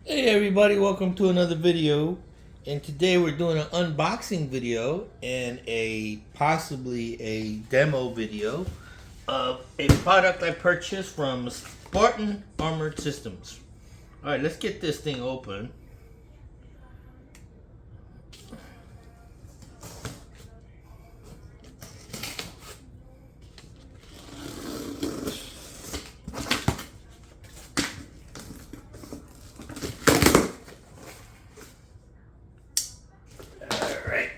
Hey everybody, welcome to another video. And today we're doing an unboxing video and possibly a demo video of a product I purchased from Spartan Armored Systems. Alright, let's get this thing open. Alright.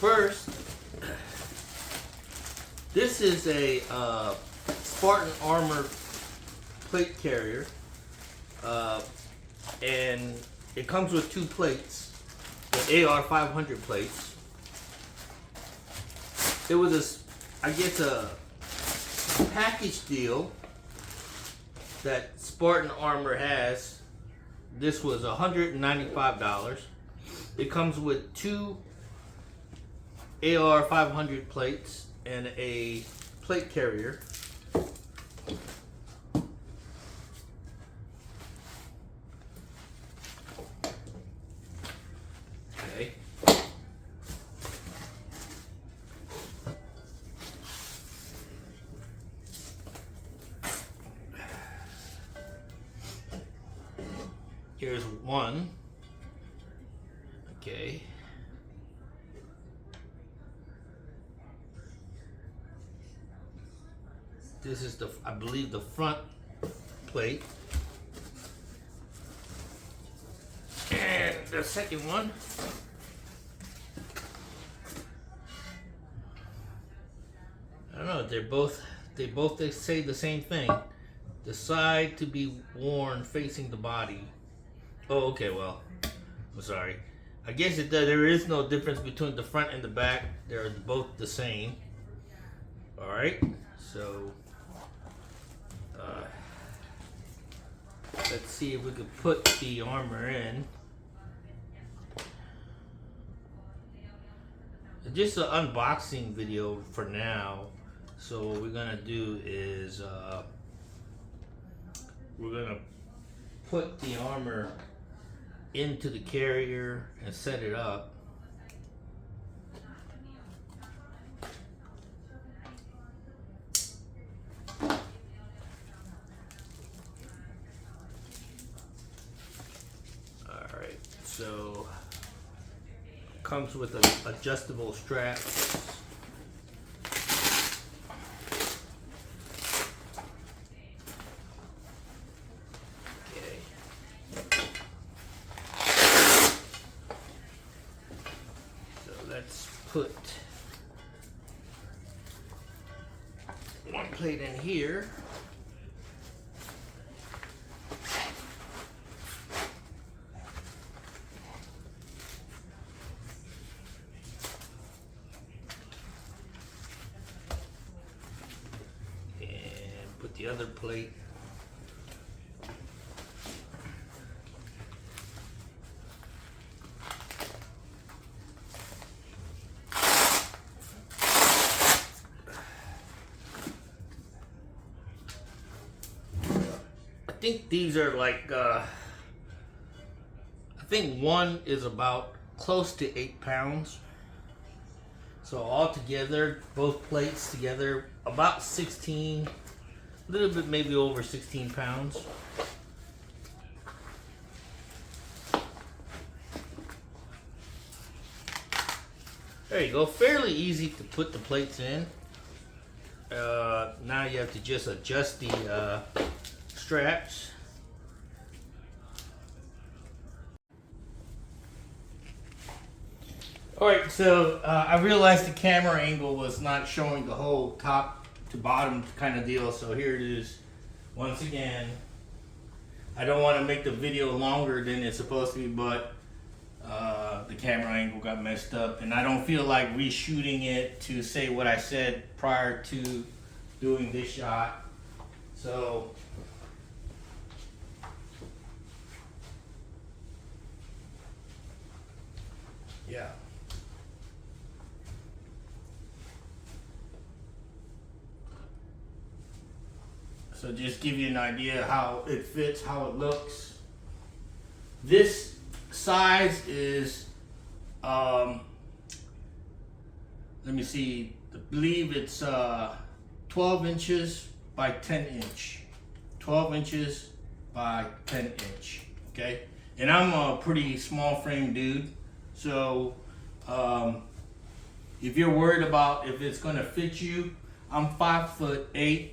First, this is a Spartan Armor plate carrier, and it comes with two plates, the AR500 plates. It was I guess a package deal that Spartan Armor has. This was $195. It comes with two AR500 plates and a plate carrier. Okay. Here's one. Okay. This is I believe the front plate. And the second one. I don't know, they say the same thing. The side to be worn facing the body. Oh, okay, well, I'm sorry. I guess there is no difference between the front and the back. They're both the same. Alright, so let's see if we could put the armor in. Just an unboxing video for now. So what we're gonna do is we're gonna put the armor into the carrier and set it up. Alright, so it comes with an adjustable strap. Let's put one plate in here. And put the other plate . I think these are like, I think one is about close to 8 pounds. So all together, both plates together, about 16, a little bit maybe over 16 pounds. There you go, fairly easy to put the plates in. Now you have to just adjust the straps. Alright, so I realized the camera angle was not showing the whole top to bottom kind of deal, so here it is once again. I don't want to make the video longer than it's supposed to be, but the camera angle got messed up, and I don't feel like reshooting it to say what I said prior to doing this shot. So Yeah. So just give you an idea how it fits, how it looks. This size is, let me see, I believe it's 12 inches by 10 inch. 12 inches by 10 inch, okay? And I'm a pretty small frame dude, so if you're worried about if it's gonna fit you, I'm 5'8",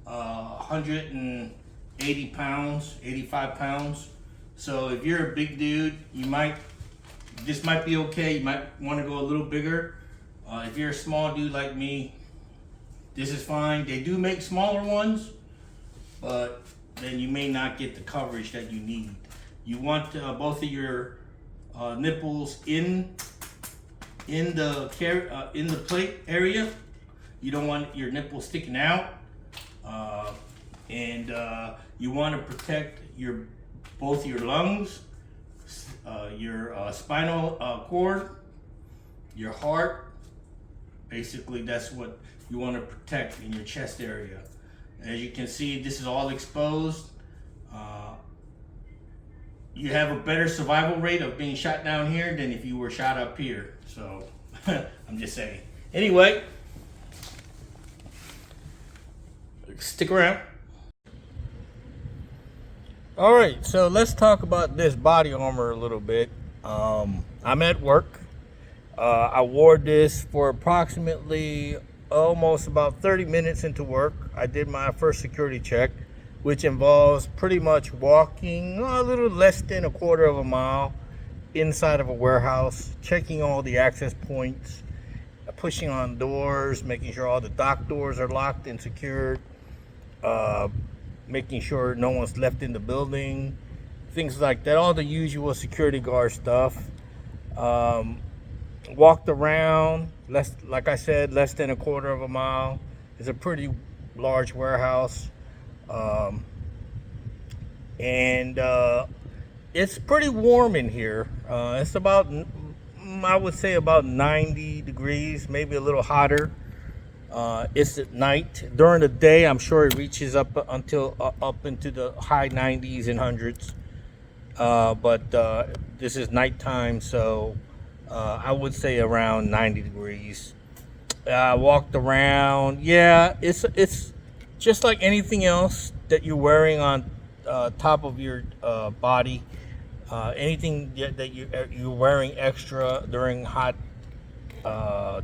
180 pounds, 85 pounds. So if you're a big dude, this might be okay. You might want to go a little bigger. If you're a small dude like me, this is fine. They do make smaller ones, but then you may not get the coverage that you need. You want both of your nipples in the plate area. You don't want your nipples sticking out, and you want to protect both your lungs, your spinal cord, your heart. Basically, that's what you want to protect in your chest area. As you can see, this is all exposed. You have a better survival rate of being shot down here than if you were shot up here. So, I'm just saying. Anyway, stick around. All right, so let's talk about this body armor a little bit. I'm at work. I wore this for approximately almost about 30 minutes into work. I did my first security check, which involves pretty much walking a little less than a quarter of a mile inside of a warehouse, checking all the access points, pushing on doors, making sure all the dock doors are locked and secured, making sure no one's left in the building, things like that, all the usual security guard stuff. Walked around, like I said, less than a quarter of a mile. It's a pretty large warehouse. And it's pretty warm in here. It's about, I would say about 90 degrees, maybe a little hotter. It's at night. During the day, I'm sure it reaches up into the high 90s and hundreds. But this is nighttime, so I would say around 90 degrees. I walked around. Yeah, it's just like anything else that you're wearing on top of your body. Anything that you're wearing extra during hot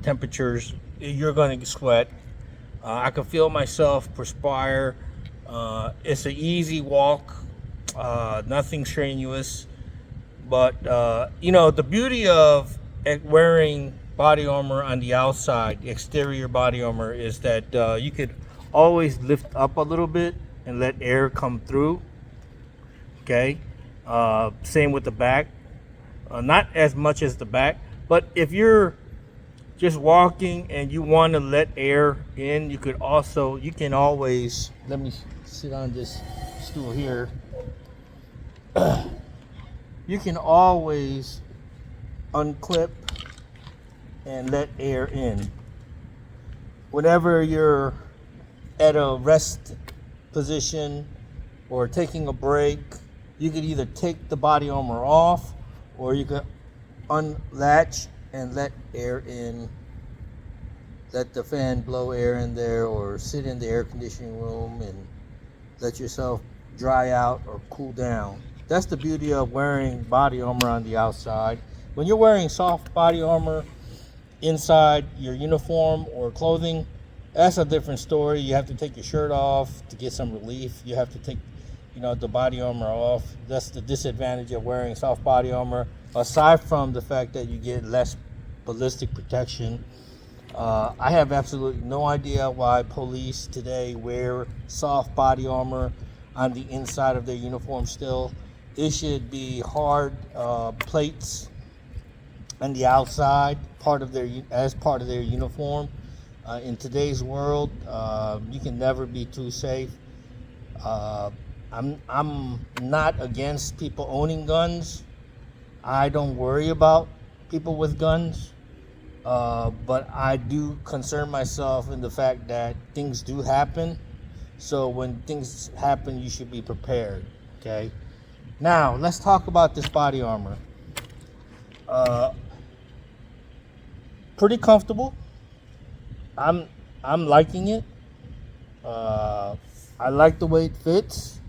temperatures, you're going to sweat. I can feel myself perspire. It's an easy walk, nothing strenuous. But the beauty of wearing body armor on the outside, exterior body armor, is that you could always lift up a little bit and let air come through. Okay. Same with the back. Not as much as the back, but if you're just walking and you want to let air in, you can always, let me sit on this stool here. You can always unclip and let air in. Whenever you're at a rest position or taking a break, you could either take the body armor off, or you could unlatch and let air in. Let the fan blow air in there, or sit in the air conditioning room and let yourself dry out or cool down. That's the beauty of wearing body armor on the outside. When you're wearing soft body armor inside your uniform or clothing, that's a different story. You have to take your shirt off to get some relief. You have to take, the body armor off. That's the disadvantage of wearing soft body armor, aside from the fact that you get less ballistic protection. I have absolutely no idea why police today wear soft body armor on the inside of their uniform still. It should be hard plates on the outside, as part of their uniform. In today's world, you can never be too safe. I'm not against people owning guns. I don't worry about people with guns, but I do concern myself in the fact that things do happen. So when things happen, you should be prepared. Okay. Now let's talk about this body armor. Pretty comfortable. I'm liking it. I like the way it fits.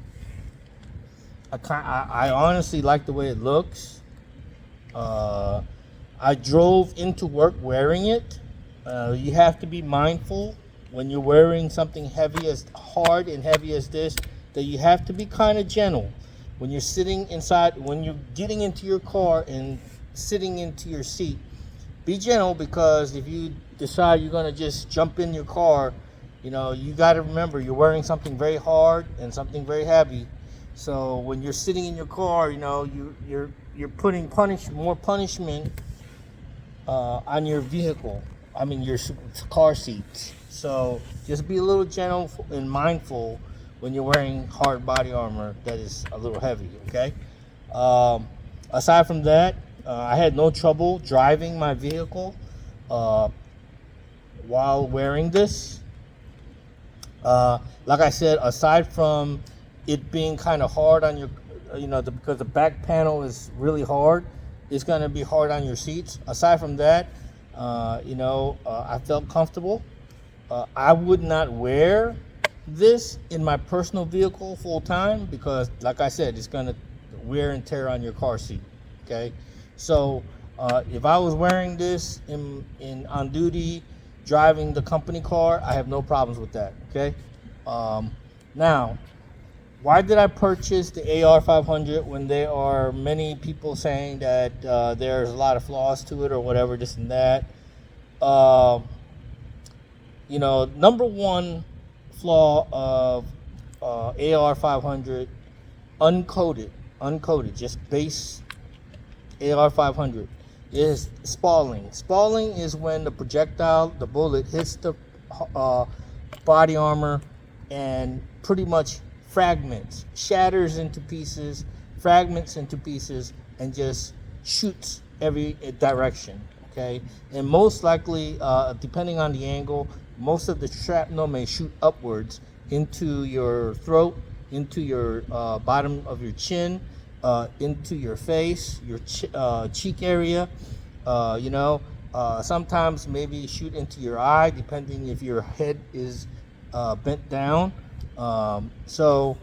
I honestly like the way it looks. I drove into work wearing it. You have to be mindful when you're wearing something heavy, as hard and heavy as this, that you have to be kind of gentle. When you're sitting inside, when you're getting into your car and sitting into your seat, be gentle, because if you decide you're going to just jump in your car, you know, you got to remember you're wearing something very hard and something very heavy. So when you're sitting in your car, you know, you're putting more punishment on your vehicle. I mean, your car seats. So just be a little gentle and mindful when you're wearing hard body armor that is a little heavy. Okay. Aside from that, I had no trouble driving my vehicle while wearing this. Like I said, aside from it being kind of hard on your, because the back panel is really hard, it's going to be hard on your seats. Aside from that, I felt comfortable. I would not wear this in my personal vehicle full time because, like I said, it's going to wear and tear on your car seat. Okay. So if I was wearing this in on duty, driving the company car, I have no problems with that. Okay. Now, why did I purchase the AR500 when there are many people saying that there's a lot of flaws to it or whatever, this and that? Number one flaw of AR500, uncoated, just base AR500, is spalling. Spalling is when the projectile, the bullet, hits the body armor and pretty much shatters into pieces, fragments into pieces, and just shoots every direction. Okay, and most likely, depending on the angle, most of the shrapnel may shoot upwards into your throat, into your bottom of your chin, into your face, your cheek area. Sometimes maybe shoot into your eye, depending if your head is bent down. So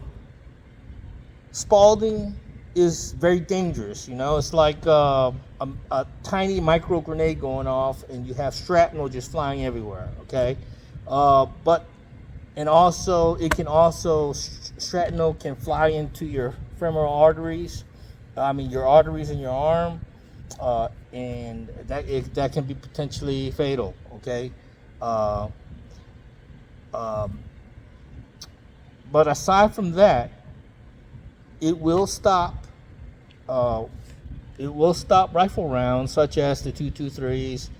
spalding is very dangerous. It's like a tiny micro grenade going off, and you have shrapnel just flying everywhere. Okay, shrapnel can fly into your femoral arteries. Your arteries in your arm, and that can be potentially fatal. Okay. But aside from that, it will stop rifle rounds such as the 223s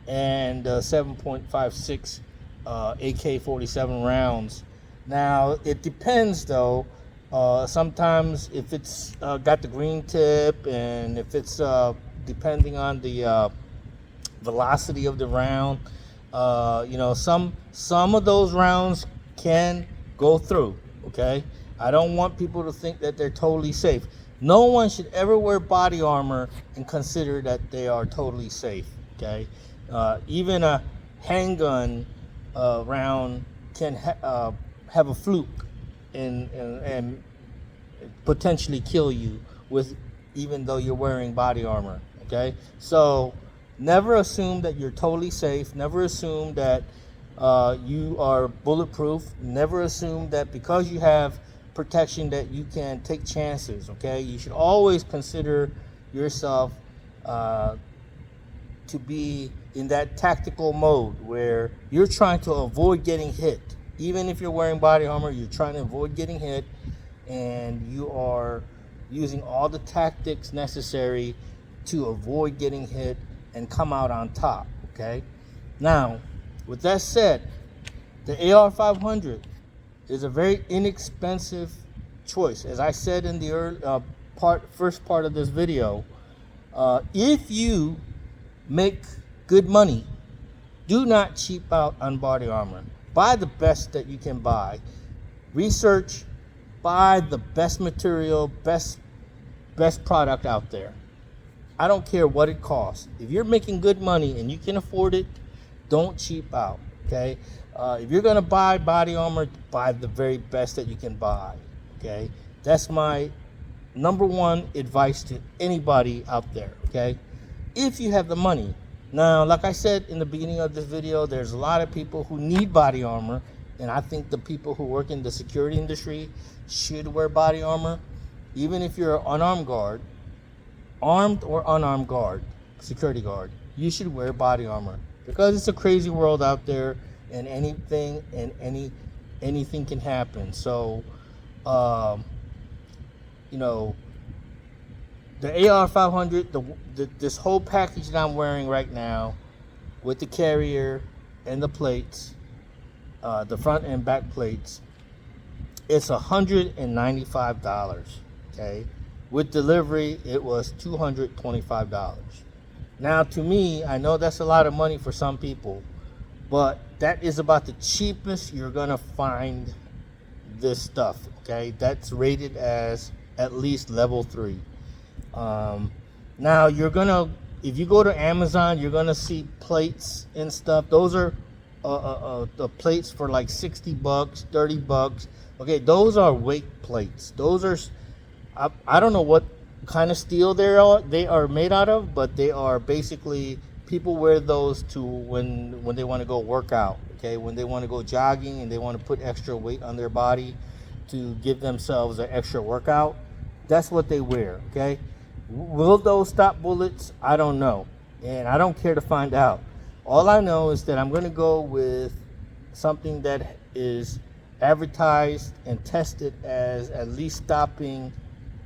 and 7.56 AK-47 rounds. Now it depends though. Sometimes if it's got the green tip, and if it's depending on the velocity of the round, some of those rounds can go through. Okay, I don't want people to think that they're totally safe. No one should ever wear body armor and consider that they are totally safe. Okay, even a handgun round can have a fluke and potentially kill you even though you're wearing body armor. Okay, so never assume that you're totally safe. Never assume that you are bulletproof. Never assume that because you have protection that you can take chances. Okay, you should always consider yourself to be in that tactical mode where you're trying to avoid getting hit. Even if you're wearing body armor, you're trying to avoid getting hit, and you are using all the tactics necessary to avoid getting hit and come out on top. Okay, now with that said, the AR500 is a very inexpensive choice. As I said in the first part of this video, if you make good money. Do not cheap out on body armor. Buy the best that you can buy. Research, buy the best material, best product out there. I don't care what it costs. If you're making good money and you can afford it, don't cheap out, okay? If you're gonna buy body armor, buy the very best that you can buy, okay? That's my number one advice to anybody out there, okay? If you have the money. Now, like I said in the beginning of this video, there's a lot of people who need body armor, and I think the people who work in the security industry should wear body armor. Even if you're an unarmed guard, armed or unarmed guard, security guard, you should wear body armor, because it's a crazy world out there, and anything can happen. So you know, the AR500, this whole package that I'm wearing right now, with the carrier and the plates, the front and back plates, it's $195. Okay, with delivery it was $225. Now, to me, I know that's a lot of money for some people, but that is about the cheapest you're gonna find this stuff. Okay, that's rated as at least level 3. Now, if you go to Amazon, you're gonna see plates and stuff. Those are the plates for like $60, $30. Okay, those are weight plates. Those are, I don't know what kind of steel they are made out of, but they are basically, people wear those to when they want to go work out. Okay, when they want to go jogging and they want to put extra weight on their body to give themselves an extra workout, that's what they wear. Okay, will those stop bullets? I don't know, and I don't care to find out. All I know is that I'm going to go with something that is advertised and tested as at least stopping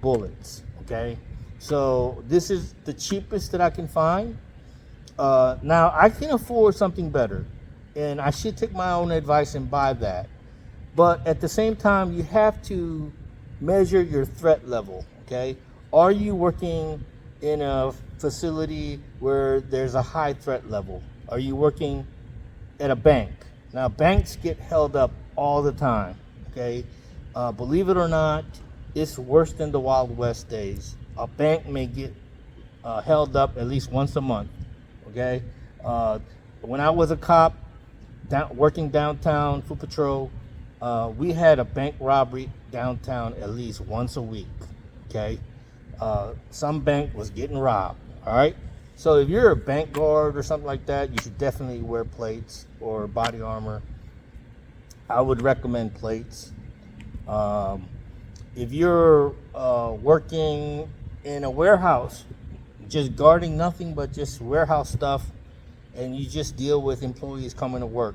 bullets. Okay, so this is the cheapest that I can find. Now, I can afford something better, and I should take my own advice and buy that. But at the same time, you have to measure your threat level. Okay, are you working in a facility where there's a high threat level? Are you working at a bank? Now, banks get held up all the time. Okay, believe it or not, it's worse than the Wild West days. A bank may get held up at least once a month. Okay, when I was a cop working downtown, foot patrol, we had a bank robbery downtown at least once a week. Okay, some bank was getting robbed. All right, so if you're a bank guard or something like that, you should definitely wear plates or body armor. I would recommend plates. If you're working in a warehouse, just guarding nothing but just warehouse stuff, and you just deal with employees coming to work,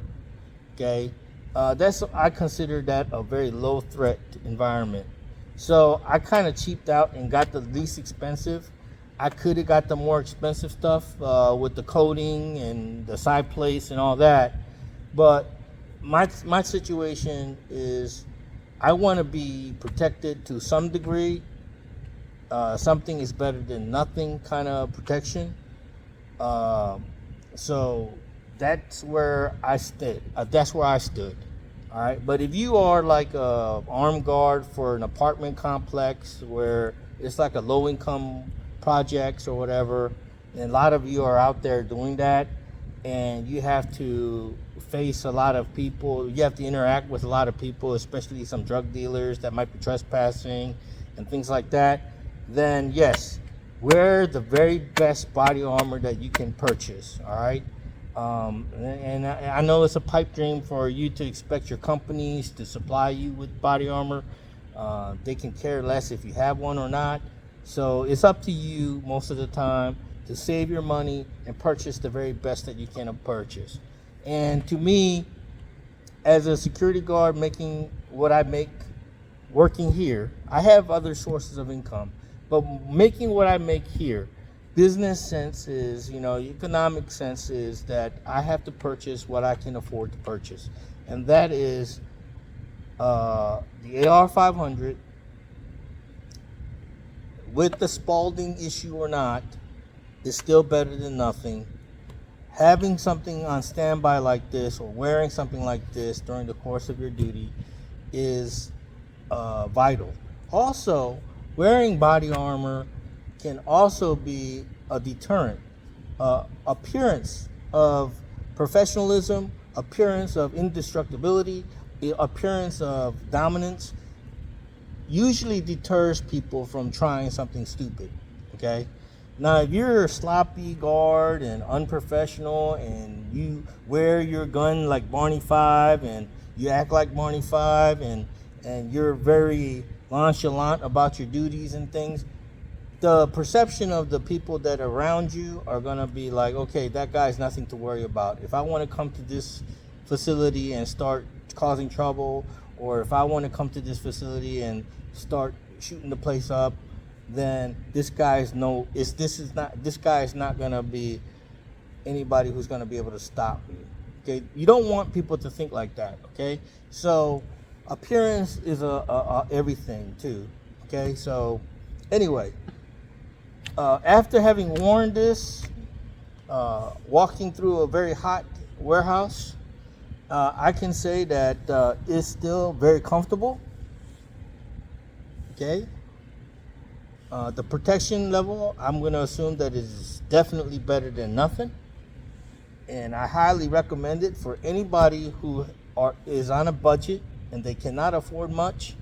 okay, I consider that a very low threat environment. So I kind of cheaped out and got the least expensive. I could have got the more expensive stuff with the coating and the side plates and all that, but my situation is I want to be protected to some degree. Something is better than nothing kind of protection. So that's where I stood. All right, but if you are like a armed guard for an apartment complex where it's like a low-income projects or whatever, and a lot of you are out there doing that, and you have to face a lot of people, you have to interact with a lot of people, especially some drug dealers that might be trespassing and things like that, then yes, wear the very best body armor that you can purchase. All right, and I know it's a pipe dream for you to expect your companies to supply you with body armor. They can care less if you have one or not. So it's up to you most of the time to save your money and purchase the very best that you can purchase. And to me, as a security guard making what I make working here, I have other sources of income, but making what I make here, business sense is, economic sense is that I have to purchase what I can afford to purchase. And that is the AR500, with the Spalding issue or not, is still better than nothing. having something on standby like this or wearing something like this during the course of your duty is vital. Also, wearing body armor can also be a deterrent. Appearance of professionalism, appearance of indestructibility, the appearance of dominance usually deters people from trying something stupid. Okay? Now, if you're a sloppy guard and unprofessional and you wear your gun like Barney Five and you act like Barney Five and you're very nonchalant about your duties and things, the perception of the people that are around you are going to be like, okay, that guy's nothing to worry about. If I want to come to this facility and start causing trouble, or if I want to come to this facility and start shooting the place up, then this guy is not going to be anybody who's going to be able to stop me. Okay, you don't want people to think like that. Okay, so appearance is a everything too. Okay, so anyway, after having worn this, walking through a very hot warehouse, I can say that it's still very comfortable. Okay. The protection level, I'm going to assume that it is definitely better than nothing. And I highly recommend it for anybody who is on a budget and they cannot afford much.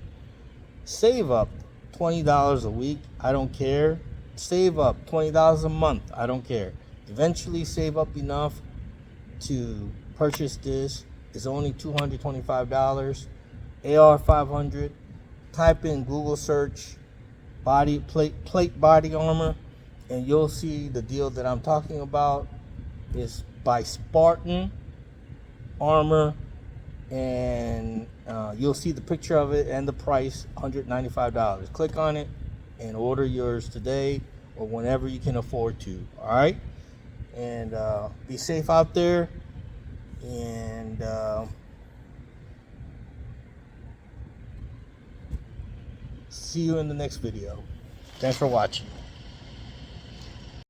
Save up $20 a week. I don't care. Save up $20 a month. I don't care. Eventually save up enough to purchase this. It's only $225. AR500. Type in Google search plate body armor and you'll see the deal that I'm talking about. Is by Spartan armor, and you'll see the picture of it and the price, $195. Click on it and order yours today or whenever you can afford to. All right, and be safe out there, and see you in the next video. Thanks for watching.